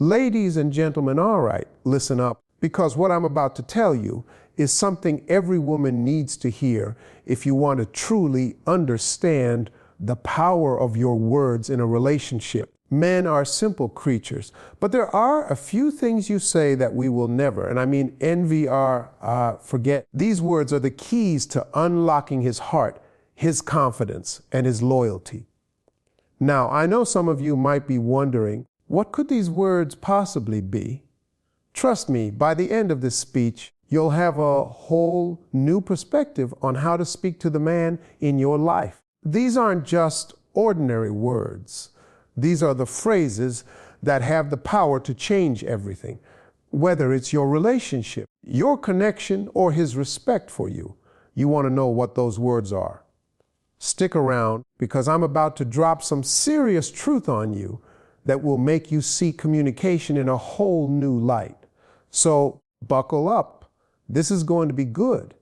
Ladies and gentlemen, all right, listen up, because what I'm about to tell you is something every woman needs to hear if you want to truly understand the power of your words in a relationship. Men are simple creatures, but there are a few things you say that we will never, and I mean forget. These words are the keys to unlocking his heart, his confidence, and his loyalty. Now, I know some of you might be wondering, what could these words possibly be? Trust me, by the end of this speech, you'll have a whole new perspective on how to speak to the man in your life. These aren't just ordinary words. These are the phrases that have the power to change everything, whether it's your relationship, your connection, or his respect for you. You want to know what those words are. Stick around, because I'm about to drop some serious truth on you that will make you see communication in a whole new light. So buckle up. This is going to be good.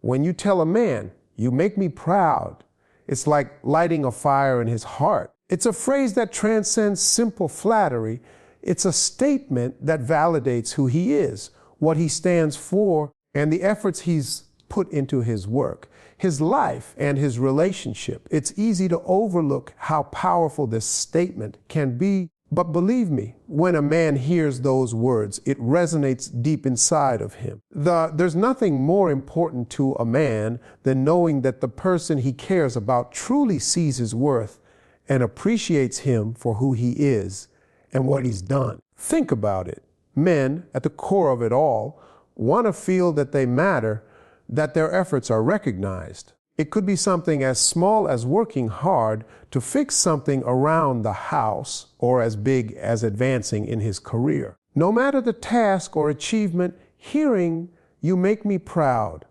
When you tell a man, "You make me proud," it's like lighting a fire in his heart. It's a phrase that transcends simple flattery. It's a statement that validates who he is, what he stands for, and the efforts he's put into his work, his life, and his relationship. It's easy to overlook how powerful this statement can be, but believe me, when a man hears those words, it resonates deep inside of him. There's nothing more important to a man than knowing that the person he cares about truly sees his worth and appreciates him for who he is and what he's done. Think about it. Men, at the core of it all, want to feel that they matter, that their efforts are recognized. It could be something as small as working hard to fix something around the house, or as big as advancing in his career. No matter the task or achievement, hearing "You make me proud"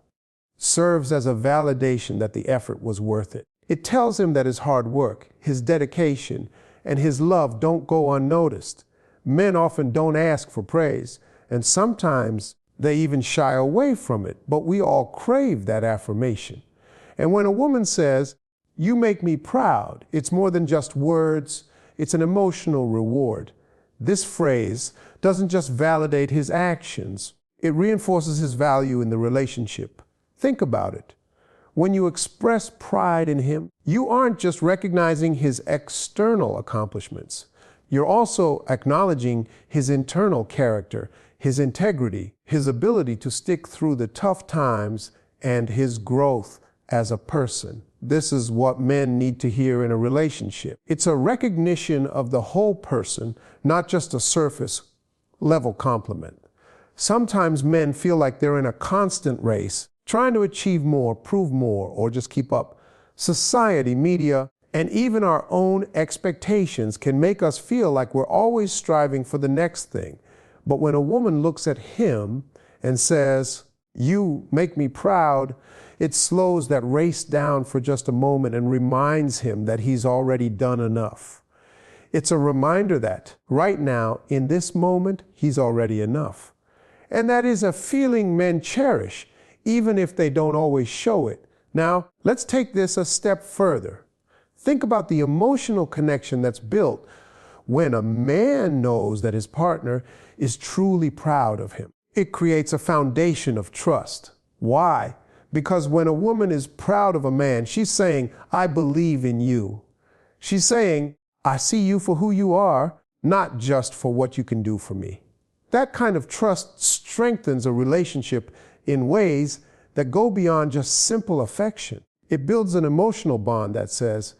serves as a validation that the effort was worth it. It tells him that his hard work, his dedication, and his love don't go unnoticed. Men often don't ask for praise, and sometimes they even shy away from it, but we all crave that affirmation. And when a woman says, "You make me proud," it's more than just words, it's an emotional reward. This phrase doesn't just validate his actions, it reinforces his value in the relationship. Think about it. When you express pride in him, you aren't just recognizing his external accomplishments. You're also acknowledging his internal character, his integrity, his ability to stick through the tough times, and his growth as a person. This is what men need to hear in a relationship. It's a recognition of the whole person, not just a surface level compliment. Sometimes men feel like they're in a constant race, trying to achieve more, prove more, or just keep up. Society, media, and even our own expectations can make us feel like we're always striving for the next thing. But when a woman looks at him and says, "You make me proud," it slows that race down for just a moment and reminds him that he's already done enough. It's a reminder that right now, in this moment, he's already enough. And that is a feeling men cherish, even if they don't always show it. Now, let's take this a step further. Think about the emotional connection that's built when a man knows that his partner is truly proud of him. It creates a foundation of trust. Why? Because when a woman is proud of a man, she's saying, "I believe in you." She's saying, "I see you for who you are, not just for what you can do for me." That kind of trust strengthens a relationship in ways that go beyond just simple affection. It builds an emotional bond that says,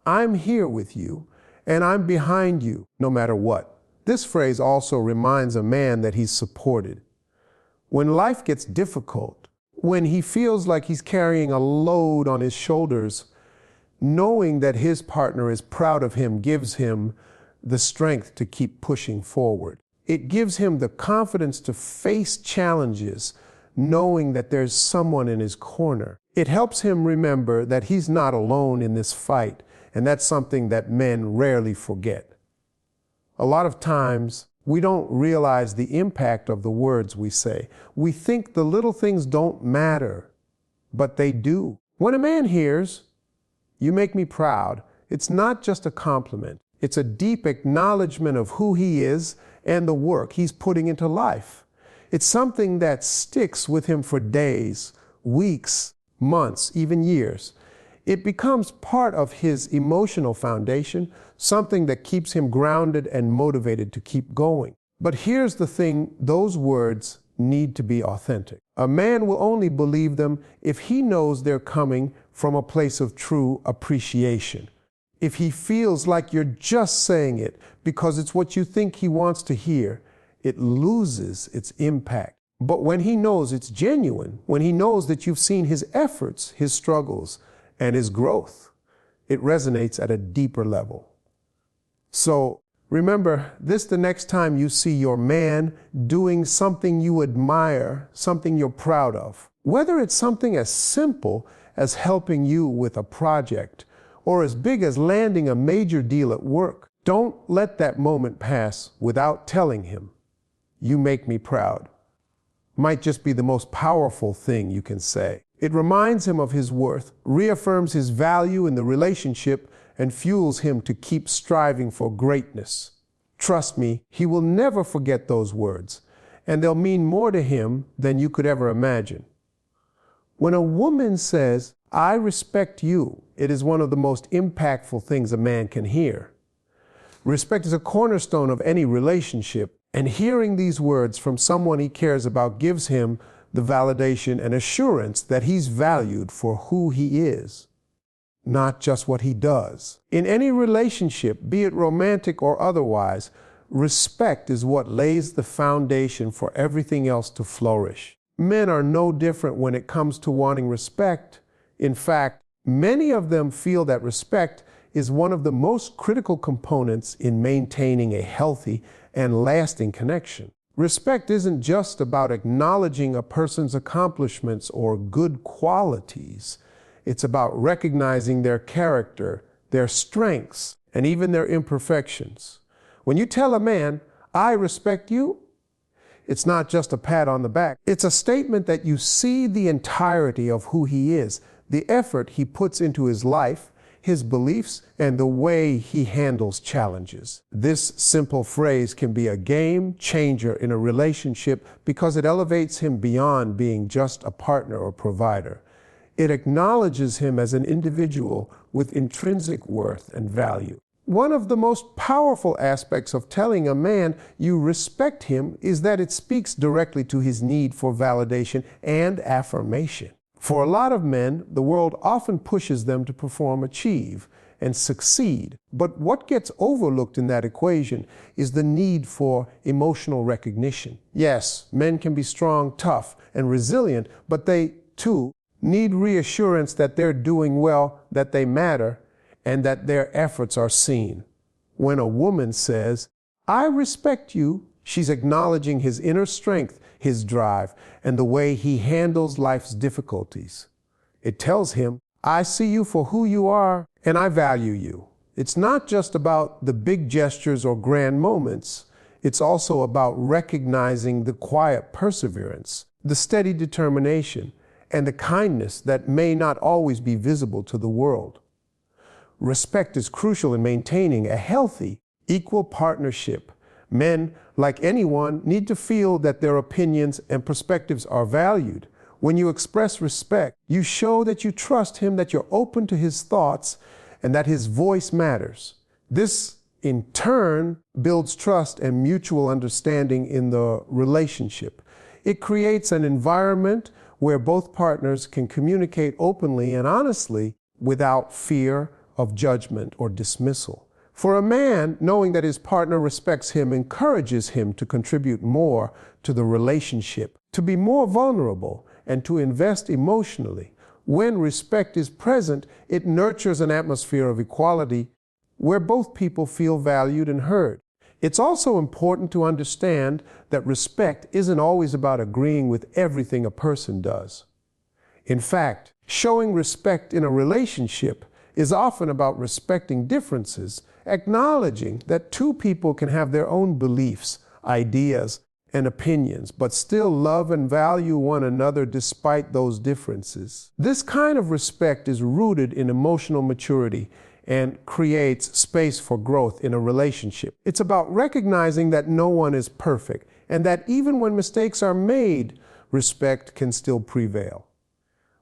"I'm here with you, and I'm behind you no matter what." This phrase also reminds a man that he's supported. When life gets difficult, when he feels like he's carrying a load on his shoulders, knowing that his partner is proud of him gives him the strength to keep pushing forward. It gives him the confidence to face challenges, knowing that there's someone in his corner. It helps him remember that he's not alone in this fight, and that's something that men rarely forget. A lot of times, we don't realize the impact of the words we say. We think the little things don't matter, but they do. When a man hears, "You make me proud," it's not just a compliment. It's a deep acknowledgement of who he is and the work he's putting into life. It's something that sticks with him for days, weeks, months, even years. It becomes part of his emotional foundation, something that keeps him grounded and motivated to keep going. But here's the thing, those words need to be authentic. A man will only believe them if he knows they're coming from a place of true appreciation. If he feels like you're just saying it because it's what you think he wants to hear, it loses its impact. But when he knows it's genuine, when he knows that you've seen his efforts, his struggles, and his growth, it resonates at a deeper level. So remember this the next time you see your man doing something you admire, something you're proud of. Whether it's something as simple as helping you with a project or as big as landing a major deal at work, don't let that moment pass without telling him, "You make me proud." Might just be the most powerful thing you can say. It reminds him of his worth, reaffirms his value in the relationship, and fuels him to keep striving for greatness. Trust me, he will never forget those words, and they'll mean more to him than you could ever imagine. When a woman says, "I respect you," it is one of the most impactful things a man can hear. Respect is a cornerstone of any relationship, and hearing these words from someone he cares about gives him the validation and assurance that he's valued for who he is, not just what he does. In any relationship, be it romantic or otherwise, respect is what lays the foundation for everything else to flourish. Men are no different when it comes to wanting respect. In fact, many of them feel that respect is one of the most critical components in maintaining a healthy and lasting connection. Respect isn't just about acknowledging a person's accomplishments or good qualities. It's about recognizing their character, their strengths, and even their imperfections. When you tell a man, "I respect you," it's not just a pat on the back. It's a statement that you see the entirety of who he is, the effort he puts into his life, his beliefs, and the way he handles challenges. This simple phrase can be a game changer in a relationship because it elevates him beyond being just a partner or provider. It acknowledges him as an individual with intrinsic worth and value. One of the most powerful aspects of telling a man you respect him is that it speaks directly to his need for validation and affirmation. For a lot of men, the world often pushes them to perform, achieve, and succeed. But what gets overlooked in that equation is the need for emotional recognition. Yes, men can be strong, tough, and resilient, but they, too, need reassurance that they're doing well, that they matter, and that their efforts are seen. When a woman says, "I respect you," she's acknowledging his inner strength, his drive, and the way he handles life's difficulties. It tells him, "I see you for who you are, and I value you." It's not just about the big gestures or grand moments. It's also about recognizing the quiet perseverance, the steady determination, and the kindness that may not always be visible to the world. Respect is crucial in maintaining a healthy, equal partnership. Men, like anyone, need to feel that their opinions and perspectives are valued. When you express respect, you show that you trust him, that you're open to his thoughts, and that his voice matters. This, in turn, builds trust and mutual understanding in the relationship. It creates an environment where both partners can communicate openly and honestly without fear of judgment or dismissal. For a man, knowing that his partner respects him encourages him to contribute more to the relationship, to be more vulnerable, and to invest emotionally. When respect is present, it nurtures an atmosphere of equality where both people feel valued and heard. It's also important to understand that respect isn't always about agreeing with everything a person does. In fact, showing respect in a relationship is often about respecting differences, acknowledging that two people can have their own beliefs, ideas, and opinions, but still love and value one another despite those differences. This kind of respect is rooted in emotional maturity and creates space for growth in a relationship. It's about recognizing that no one is perfect and that even when mistakes are made, respect can still prevail.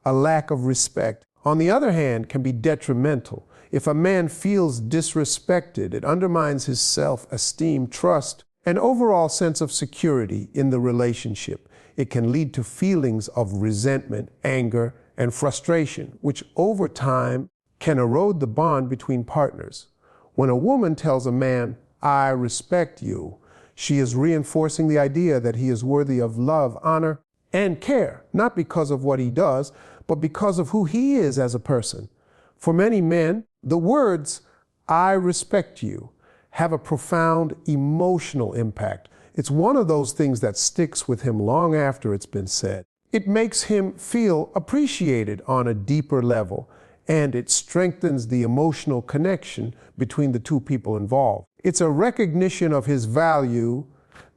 A lack of respect, on the other hand, can be detrimental. If a man feels disrespected, it undermines his self-esteem, trust, and overall sense of security in the relationship. It can lead to feelings of resentment, anger, and frustration, which over time can erode the bond between partners. When a woman tells a man, "I respect you," she is reinforcing the idea that he is worthy of love, honor, and care, not because of what he does, but because of who he is as a person. For many men, the words, "I respect you," have a profound emotional impact. It's one of those things that sticks with him long after it's been said. It makes him feel appreciated on a deeper level, and it strengthens the emotional connection between the two people involved. It's a recognition of his value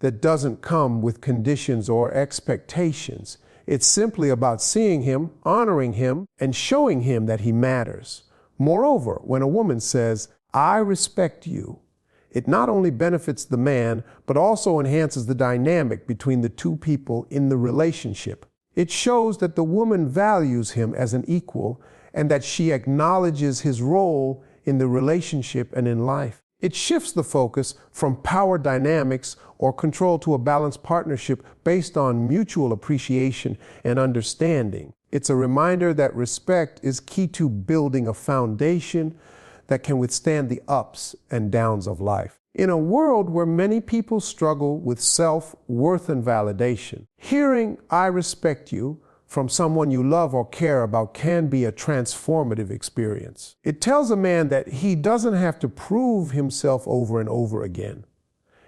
that doesn't come with conditions or expectations. It's simply about seeing him, honoring him, and showing him that he matters. Moreover, when a woman says, "I respect you," it not only benefits the man, but also enhances the dynamic between the two people in the relationship. It shows that the woman values him as an equal and that she acknowledges his role in the relationship and in life. It shifts the focus from power dynamics or control to a balanced partnership based on mutual appreciation and understanding. It's a reminder that respect is key to building a foundation that can withstand the ups and downs of life. In a world where many people struggle with self-worth and validation, hearing "I respect you" from someone you love or care about can be a transformative experience. It tells a man that he doesn't have to prove himself over and over again.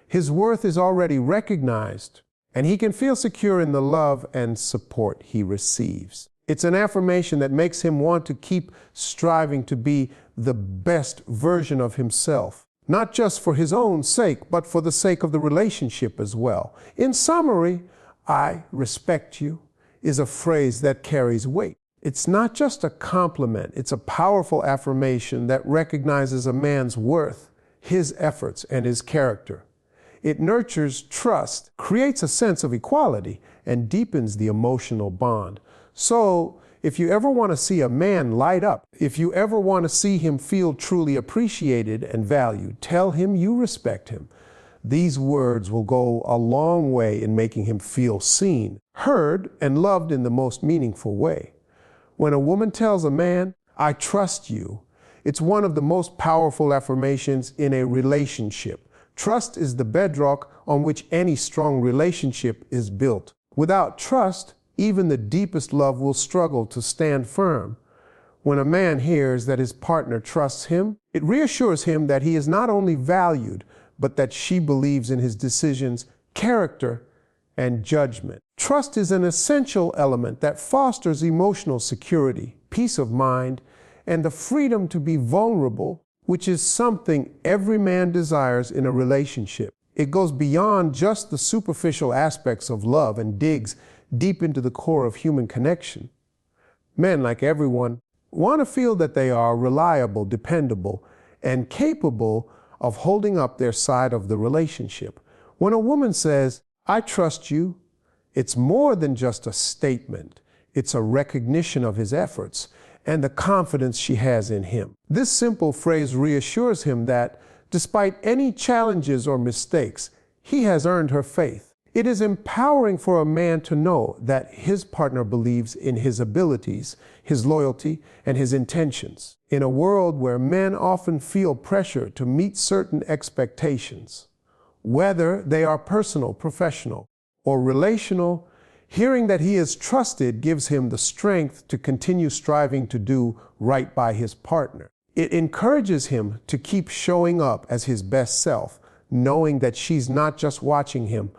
His worth is already recognized, and he can feel secure in the love and support he receives. It's an affirmation that makes him want to keep striving to be the best version of himself, not just for his own sake, but for the sake of the relationship as well. In summary, "I respect you" is a phrase that carries weight. It's not just a compliment, it's a powerful affirmation that recognizes a man's worth, his efforts, and his character. It nurtures trust, creates a sense of equality, and deepens the emotional bond. So, if you ever want to see a man light up, if you ever want to see him feel truly appreciated and valued, tell him you respect him. These words will go a long way in making him feel seen, heard, and loved in the most meaningful way. When a woman tells a man, "I trust you," it's one of the most powerful affirmations in a relationship. Trust is the bedrock on which any strong relationship is built. Without trust, even the deepest love will struggle to stand firm. When a man hears that his partner trusts him, it reassures him that he is not only valued, but that she believes in his decisions, character, and judgment. Trust is an essential element that fosters emotional security, peace of mind, and the freedom to be vulnerable, which is something every man desires in a relationship. It goes beyond just the superficial aspects of love and digs deep into the core of human connection. Men, like everyone, want to feel that they are reliable, dependable, and capable of holding up their side of the relationship. When a woman says, "I trust you," it's more than just a statement. It's a recognition of his efforts and the confidence she has in him. This simple phrase reassures him that, despite any challenges or mistakes, he has earned her faith. It is empowering for a man to know that his partner believes in his abilities, his loyalty, and his intentions. In a world where men often feel pressure to meet certain expectations, whether they are personal, professional, or relational, hearing that he is trusted gives him the strength to continue striving to do right by his partner. It encourages him to keep showing up as his best self, knowing that she's not just watching him,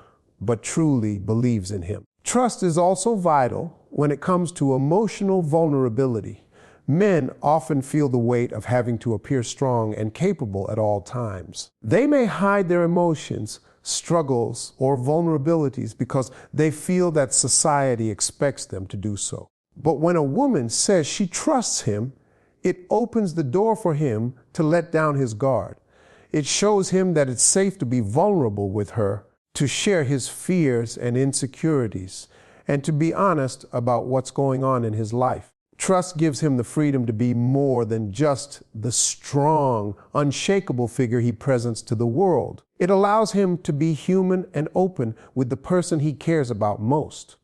but truly believes in him. Trust is also vital when it comes to emotional vulnerability. Men often feel the weight of having to appear strong and capable at all times. They may hide their emotions, struggles, or vulnerabilities because they feel that society expects them to do so. But when a woman says she trusts him, It opens the door for him to let down his guard. It shows him that it's safe to be vulnerable with her, to share his fears and insecurities, and to be honest about what's going on in his life. Trust gives him the freedom to be more than just the strong, unshakable figure he presents to the world. It allows him to be human and open with the person he cares about most.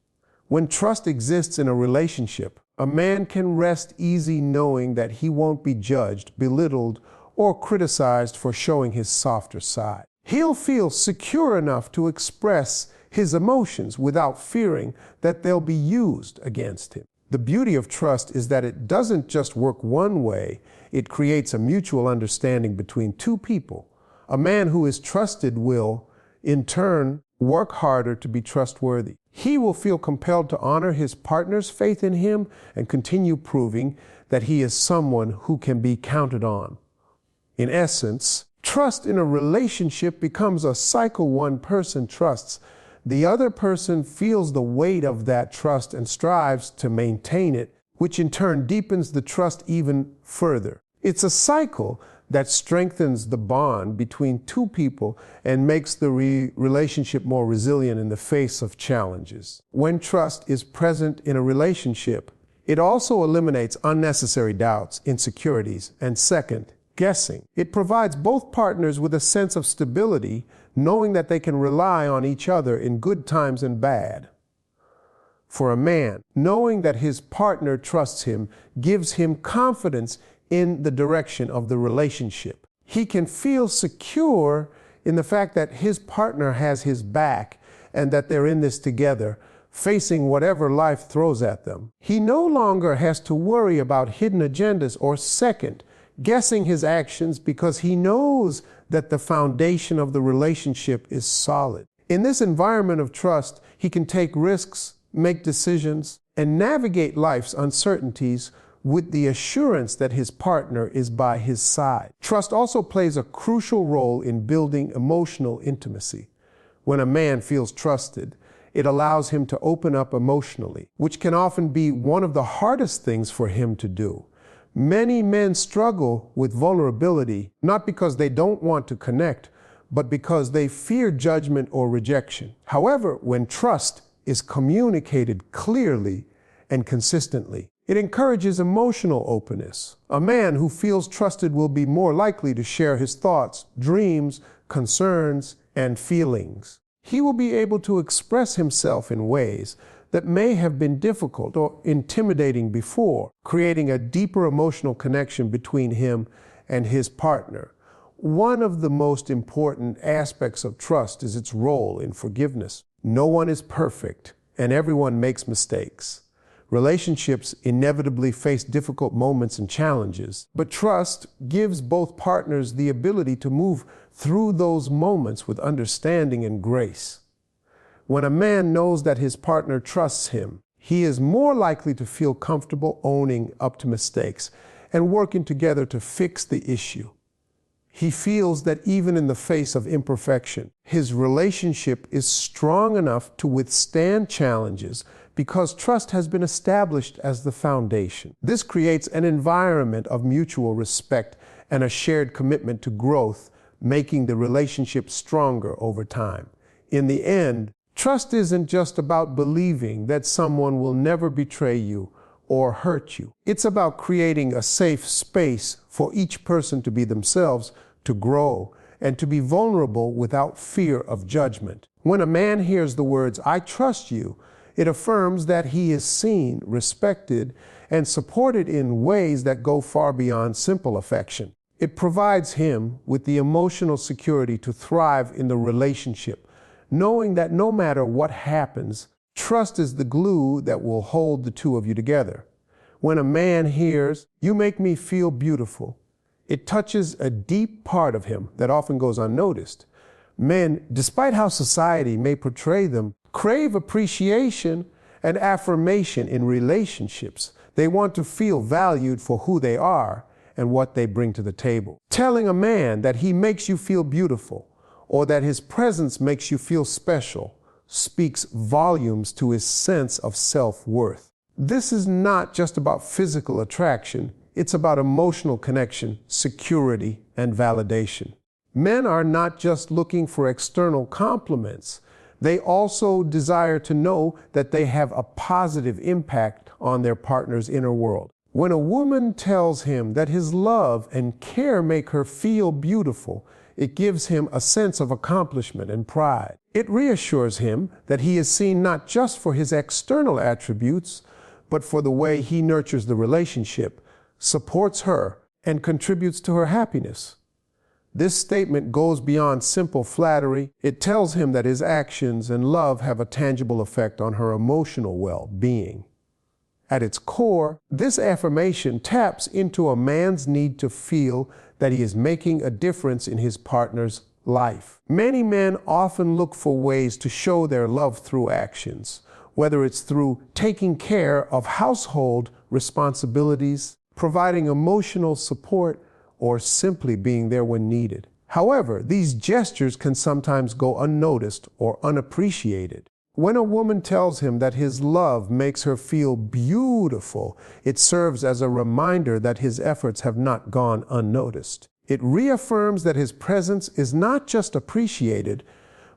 When trust exists in a relationship, a man can rest easy knowing that he won't be judged, belittled, or criticized for showing his softer side. He'll feel secure enough to express his emotions without fearing that they'll be used against him. The beauty of trust is that it doesn't just work one way, it creates a mutual understanding between two people. A man who is trusted will, in turn, work harder to be trustworthy. He will feel compelled to honor his partner's faith in him and continue proving that he is someone who can be counted on. In essence, trust in a relationship becomes a cycle. One person trusts, the other person feels the weight of that trust and strives to maintain it, which in turn deepens the trust even further. It's a cycle that strengthens the bond between two people and makes the relationship more resilient in the face of challenges. When trust is present in a relationship, it also eliminates unnecessary doubts, insecurities, and second guessing. It provides both partners with a sense of stability, knowing that they can rely on each other in good times and bad. For a man, knowing that his partner trusts him gives him confidence in the direction of the relationship. He can feel secure in the fact that his partner has his back and that they're in this together, facing whatever life throws at them. He no longer has to worry about hidden agendas or second guessing his actions because he knows that the foundation of the relationship is solid. In this environment of trust, he can take risks, make decisions, and navigate life's uncertainties with the assurance that his partner is by his side. Trust also plays a crucial role in building emotional intimacy. When a man feels trusted, it allows him to open up emotionally, which can often be one of the hardest things for him to do. Many men struggle with vulnerability, not because they don't want to connect, but because they fear judgment or rejection. However, when trust is communicated clearly and consistently, it encourages emotional openness. A man who feels trusted will be more likely to share his thoughts, dreams, concerns, and feelings. He will be able to express himself in ways that may have been difficult or intimidating before, creating a deeper emotional connection between him and his partner. One of the most important aspects of trust is its role in forgiveness. No one is perfect, and everyone makes mistakes. Relationships inevitably face difficult moments and challenges, but trust gives both partners the ability to move through those moments with understanding and grace. When a man knows that his partner trusts him, he is more likely to feel comfortable owning up to mistakes and working together to fix the issue. He feels that even in the face of imperfection, his relationship is strong enough to withstand challenges because trust has been established as the foundation. This creates an environment of mutual respect and a shared commitment to growth, making the relationship stronger over time. In the end, trust isn't just about believing that someone will never betray you or hurt you. It's about creating a safe space for each person to be themselves, to grow, and to be vulnerable without fear of judgment. When a man hears the words, "I trust you," it affirms that he is seen, respected, and supported in ways that go far beyond simple affection. It provides him with the emotional security to thrive in the relationship, knowing that no matter what happens, trust is the glue that will hold the two of you together. When a man hears, "You make me feel beautiful," it touches a deep part of him that often goes unnoticed. Men, despite how society may portray them, crave appreciation and affirmation in relationships. They want to feel valued for who they are and what they bring to the table. Telling a man that he makes you feel beautiful or that his presence makes you feel special speaks volumes to his sense of self-worth. This is not just about physical attraction. it's about emotional connection, security, and validation. Men are not just looking for external compliments. They also desire to know that they have a positive impact on their partner's inner world. When a woman tells him that his love and care make her feel beautiful, it gives him a sense of accomplishment and pride. It reassures him that he is seen not just for his external attributes, but for the way he nurtures the relationship, supports her, and contributes to her happiness. This statement goes beyond simple flattery. It tells him that his actions and love have a tangible effect on her emotional well-being. At its core, this affirmation taps into a man's need to feel that he is making a difference in his partner's life. Many men often look for ways to show their love through actions, whether it's through taking care of household responsibilities, providing emotional support, or simply being there when needed. However, these gestures can sometimes go unnoticed or unappreciated. When a woman tells him that his love makes her feel beautiful, it serves as a reminder that his efforts have not gone unnoticed. It reaffirms that his presence is not just appreciated,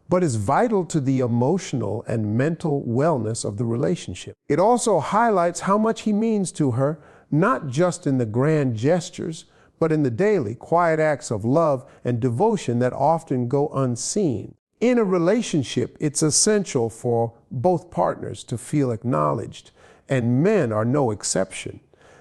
but is vital to the emotional and mental wellness of the relationship. It also highlights how much he means to her, not just in the grand gestures, but in the daily, quiet acts of love and devotion that often go unseen. In a relationship, it's essential for both partners to feel acknowledged, and men are no exception.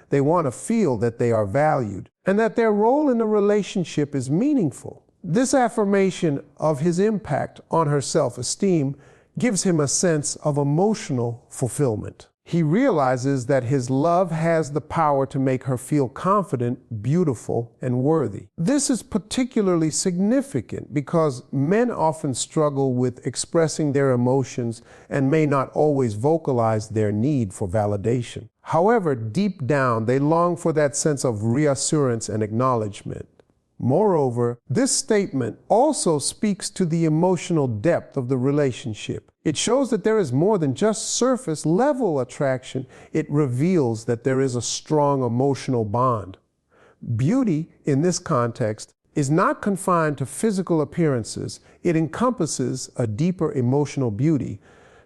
They want to feel that they are valued and that their role in the relationship is meaningful. This affirmation of his impact on her self-esteem gives him a sense of emotional fulfillment. He realizes that his love has the power to make her feel confident, beautiful, and worthy. This is particularly significant because men often struggle with expressing their emotions and may not always vocalize their need for validation. However, deep down, they long for that sense of reassurance and acknowledgement. Moreover, this statement also speaks to the emotional depth of the relationship. It shows that there is more than just surface level attraction. It reveals that there is a strong emotional bond. Beauty, in this context, is not confined to physical appearances. It encompasses a deeper emotional beauty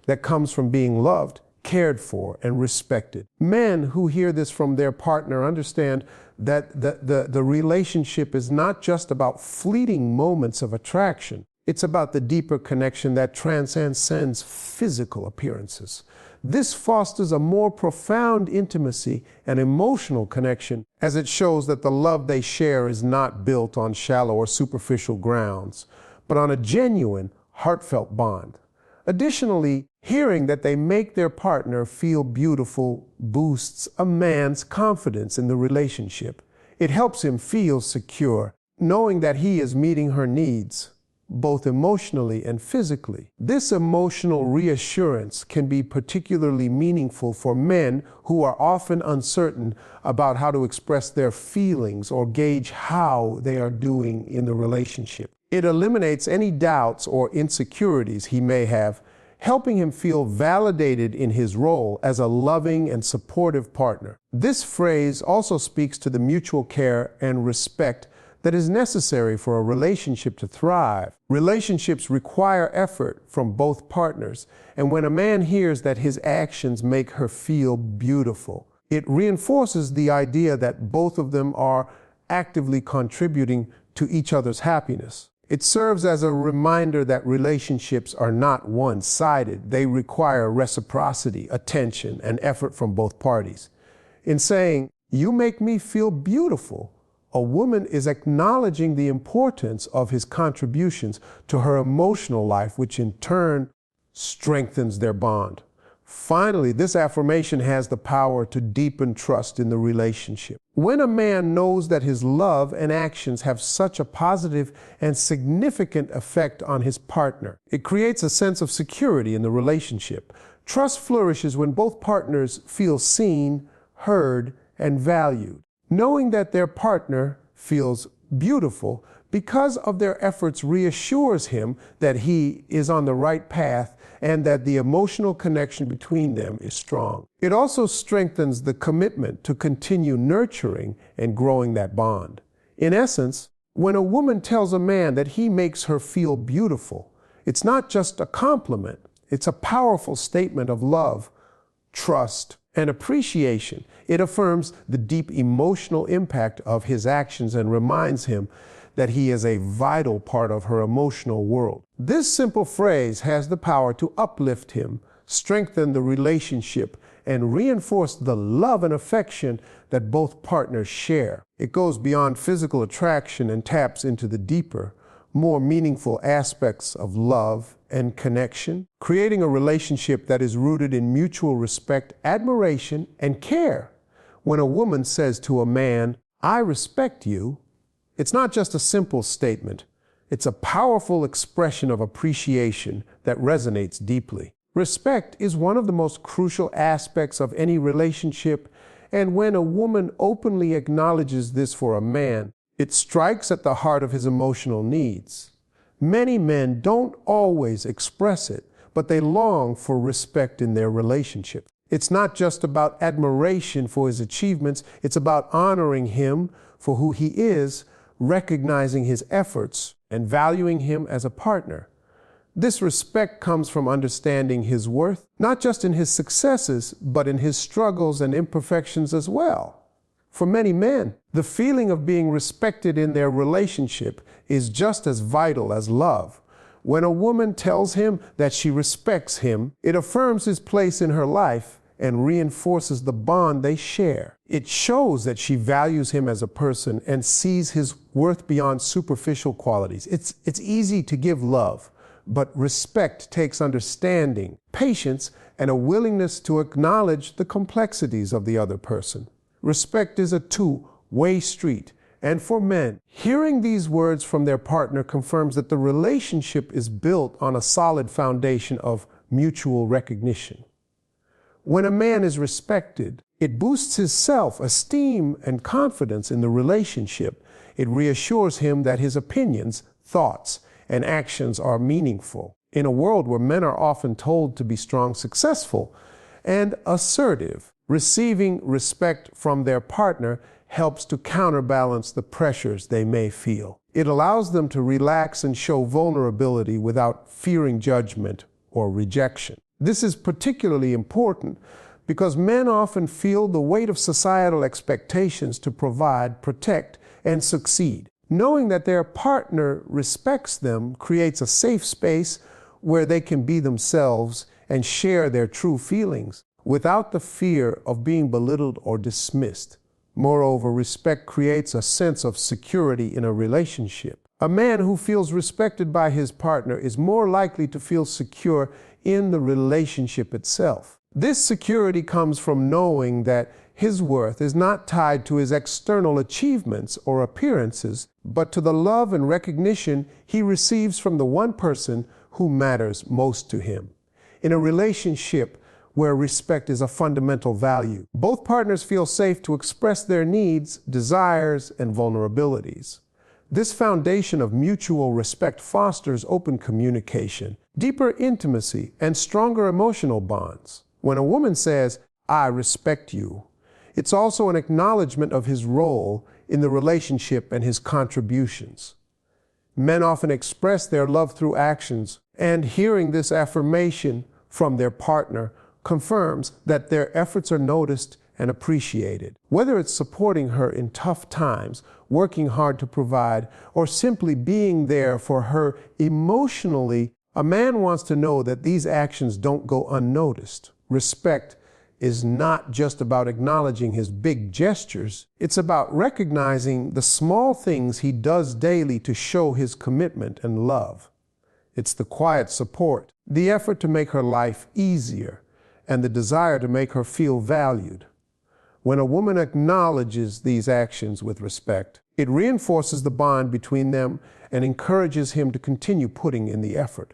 that comes from being loved, cared for, and respected. Men who hear this from their partner understand that the relationship is not just about fleeting moments of attraction. It's about the deeper connection that transcends physical appearances. This fosters a more profound intimacy and emotional connection, as it shows that the love they share is not built on shallow or superficial grounds, but on a genuine, heartfelt bond. Additionally, hearing that they make their partner feel beautiful boosts a man's confidence in the relationship. It helps him feel secure, knowing that he is meeting her needs, both emotionally and physically. This emotional reassurance can be particularly meaningful for men who are often uncertain about how to express their feelings or gauge how they are doing in the relationship. It eliminates any doubts or insecurities he may have, helping him feel validated in his role as a loving and supportive partner. This phrase also speaks to the mutual care and respect that is necessary for a relationship to thrive. Relationships require effort from both partners, and when a man hears that his actions make her feel beautiful, it reinforces the idea that both of them are actively contributing to each other's happiness. It serves as a reminder that relationships are not one-sided. They require reciprocity, attention, and effort from both parties. In saying, "You make me feel beautiful," a woman is acknowledging the importance of his contributions to her emotional life, which in turn strengthens their bond. Finally, this affirmation has the power to deepen trust in the relationship. When a man knows that his love and actions have such a positive and significant effect on his partner, it creates a sense of security in the relationship. Trust flourishes when both partners feel seen, heard, and valued. Knowing that their partner feels beautiful because of their efforts reassures him that he is on the right path and that the emotional connection between them is strong. It also strengthens the commitment to continue nurturing and growing that bond. In essence, when a woman tells a man that he makes her feel beautiful, it's not just a compliment, it's a powerful statement of love, trust, and appreciation. It affirms the deep emotional impact of his actions and reminds him that he is a vital part of her emotional world. This simple phrase has the power to uplift him, strengthen the relationship, and reinforce the love and affection that both partners share. It goes beyond physical attraction and taps into the deeper, more meaningful aspects of love and connection, creating a relationship that is rooted in mutual respect, admiration, and care. When a woman says to a man, "I respect you," it's not just a simple statement. It's a powerful expression of appreciation that resonates deeply. Respect is one of the most crucial aspects of any relationship, and when a woman openly acknowledges this for a man, it strikes at the heart of his emotional needs. Many men don't always express it, but they long for respect in their relationship. It's not just about admiration for his achievements, it's about honoring him for who he is, recognizing his efforts, and valuing him as a partner. This respect comes from understanding his worth, not just in his successes, but in his struggles and imperfections as well. For many men, the feeling of being respected in their relationship is just as vital as love. When a woman tells him that she respects him, it affirms his place in her life and reinforces the bond they share. It shows that she values him as a person and sees his worth beyond superficial qualities. It's easy to give love, but respect takes understanding, patience, and a willingness to acknowledge the complexities of the other person. Respect is a two-way street. And for men, hearing these words from their partner confirms that the relationship is built on a solid foundation of mutual recognition. When a man is respected, it boosts his self-esteem and confidence in the relationship. It reassures him that his opinions, thoughts, and actions are meaningful. In a world where men are often told to be strong, successful, and assertive, receiving respect from their partner helps to counterbalance the pressures they may feel. It allows them to relax and show vulnerability without fearing judgment or rejection. This is particularly important because men often feel the weight of societal expectations to provide, protect, and succeed. Knowing that their partner respects them creates a safe space where they can be themselves and share their true feelings without the fear of being belittled or dismissed. Moreover, respect creates a sense of security in a relationship. A man who feels respected by his partner is more likely to feel secure in the relationship itself. This security comes from knowing that his worth is not tied to his external achievements or appearances, but to the love and recognition he receives from the one person who matters most to him. In a relationship where respect is a fundamental value, both partners feel safe to express their needs, desires, and vulnerabilities. This foundation of mutual respect fosters open communication, deeper intimacy, and stronger emotional bonds. When a woman says, "I respect you," it's also an acknowledgement of his role in the relationship and his contributions. Men often express their love through actions, and hearing this affirmation from their partner confirms that their efforts are noticed and appreciated. Whether it's supporting her in tough times, working hard to provide, or simply being there for her emotionally, a man wants to know that these actions don't go unnoticed. Respect is not just about acknowledging his big gestures. It's about recognizing the small things he does daily to show his commitment and love. It's the quiet support, the effort to make her life easier, and the desire to make her feel valued. When a woman acknowledges these actions with respect, it reinforces the bond between them and encourages him to continue putting in the effort.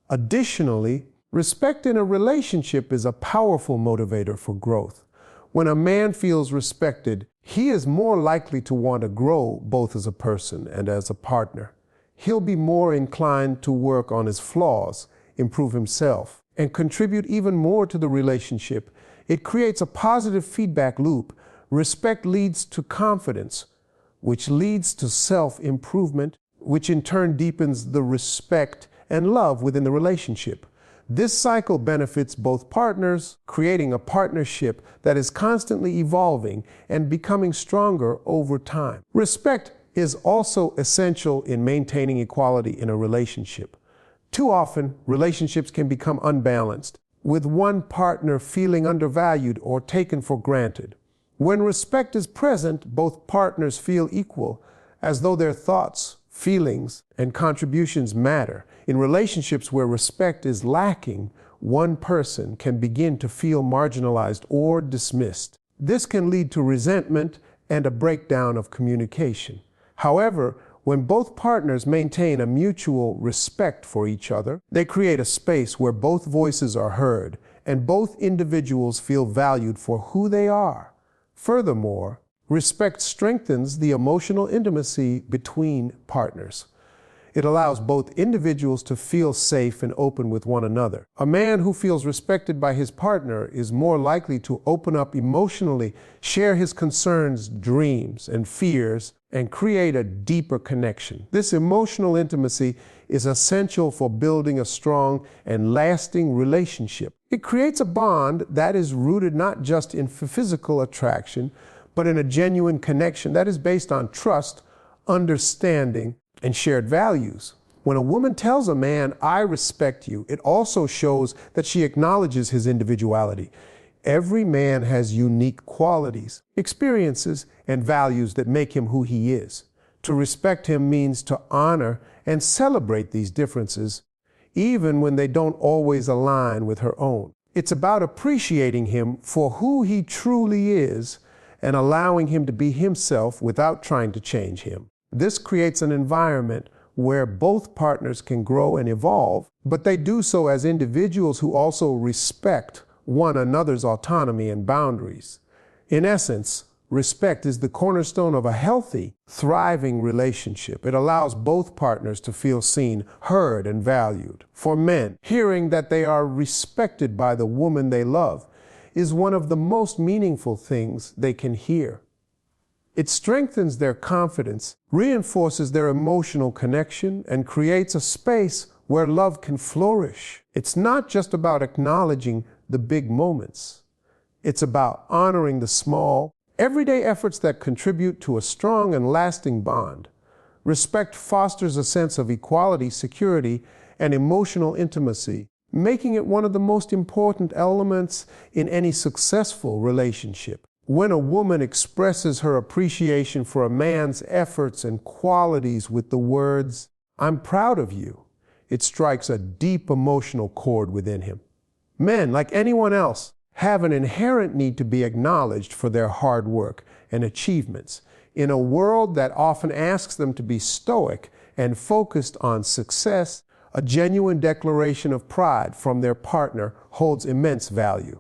Additionally, respect in a relationship is a powerful motivator for growth. When a man feels respected, he is more likely to want to grow both as a person and as a partner. He'll be more inclined to work on his flaws, improve himself, and contribute even more to the relationship. It creates a positive feedback loop. Respect leads to confidence, which leads to self-improvement, which in turn deepens the respect and love within the relationship. This cycle benefits both partners, creating a partnership that is constantly evolving and becoming stronger over time. Respect is also essential in maintaining equality in a relationship. Too often, relationships can become unbalanced, with one partner feeling undervalued or taken for granted. When respect is present, both partners feel equal, as though their thoughts, feelings, and contributions matter. In relationships where respect is lacking, one person can begin to feel marginalized or dismissed. This can lead to resentment and a breakdown of communication. However, when both partners maintain a mutual respect for each other, they create a space where both voices are heard and both individuals feel valued for who they are. Furthermore, respect strengthens the emotional intimacy between partners. It allows both individuals to feel safe and open with one another. A man who feels respected by his partner is more likely to open up emotionally, share his concerns, dreams, and fears, and create a deeper connection. This emotional intimacy is essential for building a strong and lasting relationship. It creates a bond that is rooted not just in physical attraction, but in a genuine connection that is based on trust, understanding, and shared values. When a woman tells a man, "I respect you," it also shows that she acknowledges his individuality. Every man has unique qualities, experiences, and values that make him who he is. To respect him means to honor and celebrate these differences, even when they don't always align with her own. It's about appreciating him for who he truly is and allowing him to be himself without trying to change him. This creates an environment where both partners can grow and evolve, but they do so as individuals who also respect one another's autonomy and boundaries. In essence, respect is the cornerstone of a healthy, thriving relationship. It allows both partners to feel seen, heard, and valued. For men, hearing that they are respected by the woman they love is one of the most meaningful things they can hear. It strengthens their confidence, reinforces their emotional connection, and creates a space where love can flourish. It's not just about acknowledging the big moments. It's about honoring the small, everyday efforts that contribute to a strong and lasting bond. Respect fosters a sense of equality, security, and emotional intimacy, making it one of the most important elements in any successful relationship. When a woman expresses her appreciation for a man's efforts and qualities with the words, "I'm proud of you," it strikes a deep emotional chord within him. Men, like anyone else, have an inherent need to be acknowledged for their hard work and achievements. In a world that often asks them to be stoic and focused on success, a genuine declaration of pride from their partner holds immense value.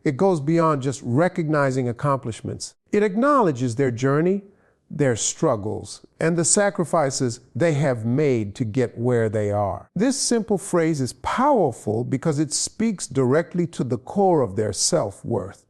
It goes beyond just recognizing accomplishments. It acknowledges their journey, their struggles, and the sacrifices they have made to get where they are. This simple phrase is powerful because it speaks directly to the core of their self-worth.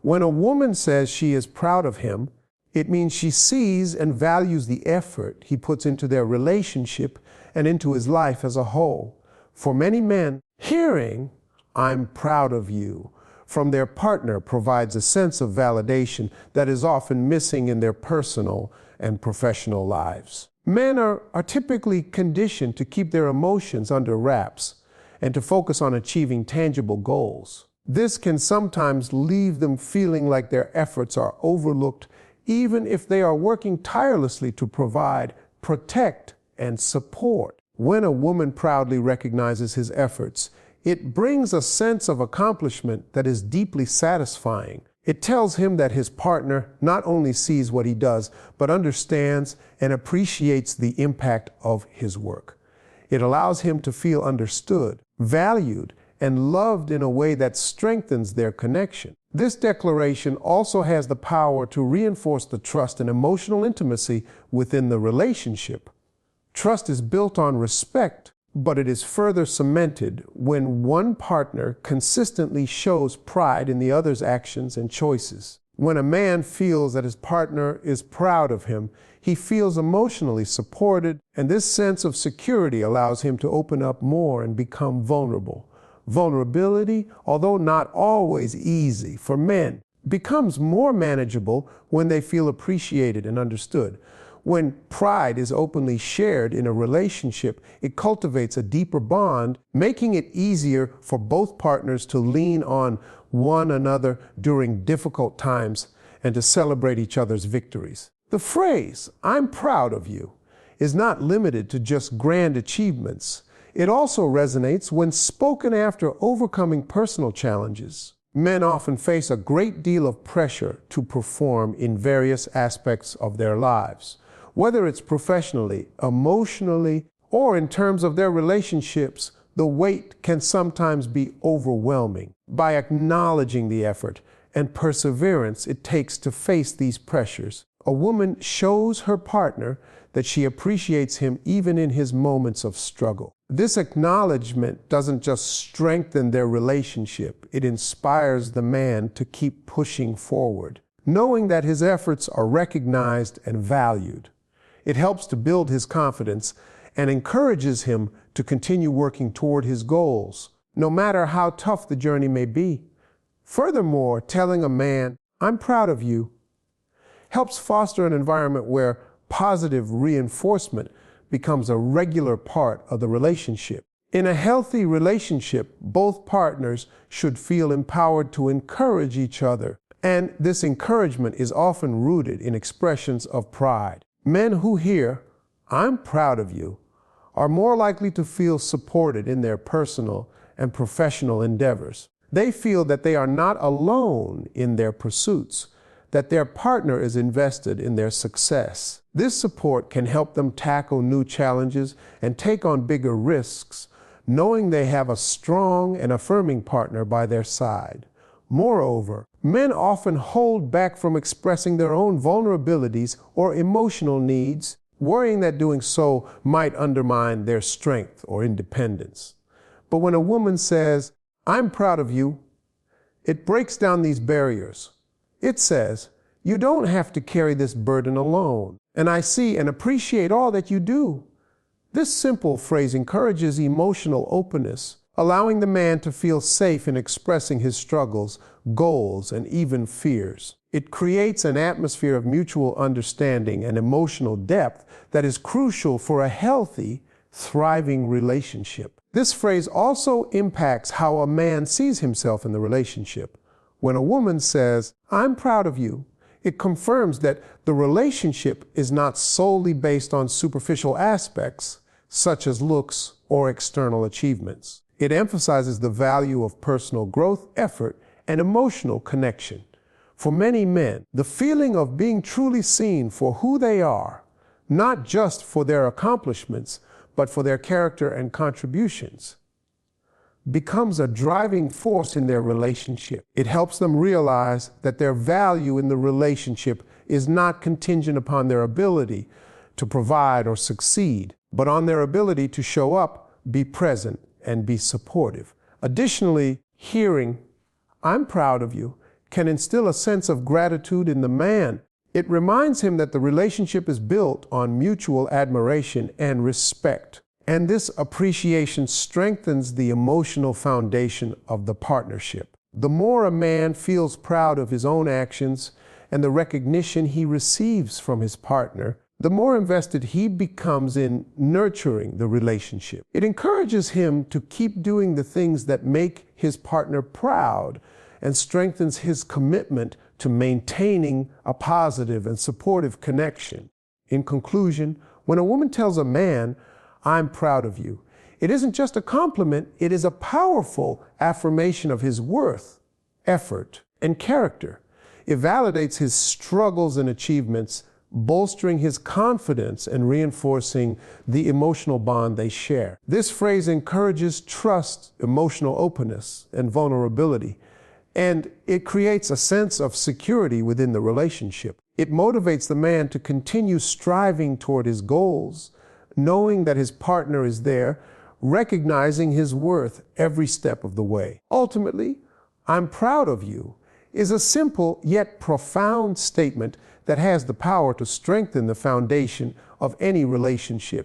When a woman says she is proud of him, it means she sees and values the effort he puts into their relationship and into his life as a whole. For many men, hearing, "I'm proud of you," from their partner provides a sense of validation that is often missing in their personal and professional lives. Men are typically conditioned to keep their emotions under wraps and to focus on achieving tangible goals. This can sometimes leave them feeling like their efforts are overlooked, even if they are working tirelessly to provide, protect, and support. When a woman proudly recognizes his efforts, it brings a sense of accomplishment that is deeply satisfying. It tells him that his partner not only sees what he does, but understands and appreciates the impact of his work. It allows him to feel understood, valued, and loved in a way that strengthens their connection. This declaration also has the power to reinforce the trust and emotional intimacy within the relationship. Trust is built on respect, but it is further cemented when one partner consistently shows pride in the other's actions and choices. When a man feels that his partner is proud of him, he feels emotionally supported, and this sense of security allows him to open up more and become vulnerable. Vulnerability, although not always easy for men, becomes more manageable when they feel appreciated and understood. When pride is openly shared in a relationship, it cultivates a deeper bond, making it easier for both partners to lean on one another during difficult times and to celebrate each other's victories. The phrase, "I'm proud of you," is not limited to just grand achievements. It also resonates when spoken after overcoming personal challenges. Men often face a great deal of pressure to perform in various aspects of their lives. Whether it's professionally, emotionally, or in terms of their relationships, the weight can sometimes be overwhelming. By acknowledging the effort and perseverance it takes to face these pressures, a woman shows her partner that she appreciates him even in his moments of struggle. This acknowledgement doesn't just strengthen their relationship, it inspires the man to keep pushing forward, knowing that his efforts are recognized and valued. It helps to build his confidence and encourages him to continue working toward his goals, no matter how tough the journey may be. Furthermore, telling a man, "I'm proud of you," helps foster an environment where positive reinforcement becomes a regular part of the relationship. In a healthy relationship, both partners should feel empowered to encourage each other, and this encouragement is often rooted in expressions of pride. Men who hear, "I'm proud of you," are more likely to feel supported in their personal and professional endeavors. They feel that they are not alone in their pursuits, that their partner is invested in their success. This support can help them tackle new challenges and take on bigger risks, knowing they have a strong and affirming partner by their side. Moreover, men often hold back from expressing their own vulnerabilities or emotional needs, worrying that doing so might undermine their strength or independence. But when a woman says, "I'm proud of you," it breaks down these barriers. It says, "You don't have to carry this burden alone, and I see and appreciate all that you do." This simple phrase encourages emotional openness, allowing the man to feel safe in expressing his struggles, goals, and even fears. It creates an atmosphere of mutual understanding and emotional depth that is crucial for a healthy, thriving relationship. This phrase also impacts how a man sees himself in the relationship. When a woman says, "I'm proud of you," it confirms that the relationship is not solely based on superficial aspects, such as looks or external achievements. It emphasizes the value of personal growth, effort, and emotional connection. For many men, the feeling of being truly seen for who they are, not just for their accomplishments, but for their character and contributions, becomes a driving force in their relationship. It helps them realize that their value in the relationship is not contingent upon their ability to provide or succeed, but on their ability to show up, be present, and be supportive. Additionally, hearing, "I'm proud of you," can instill a sense of gratitude in the man. It reminds him that the relationship is built on mutual admiration and respect. And this appreciation strengthens the emotional foundation of the partnership. The more a man feels proud of his own actions and the recognition he receives from his partner, the more invested he becomes in nurturing the relationship. It encourages him to keep doing the things that make his partner proud and strengthens his commitment to maintaining a positive and supportive connection. In conclusion, when a woman tells a man, "I'm proud of you," it isn't just a compliment, it is a powerful affirmation of his worth, effort, and character. It validates his struggles and achievements, bolstering his confidence and reinforcing the emotional bond they share. This phrase encourages trust, emotional openness, and vulnerability, and it creates a sense of security within the relationship. It motivates the man to continue striving toward his goals, knowing that his partner is there, recognizing his worth every step of the way. Ultimately, "I'm proud of you" is a simple yet profound statement that has the power to strengthen the foundation of any relationship.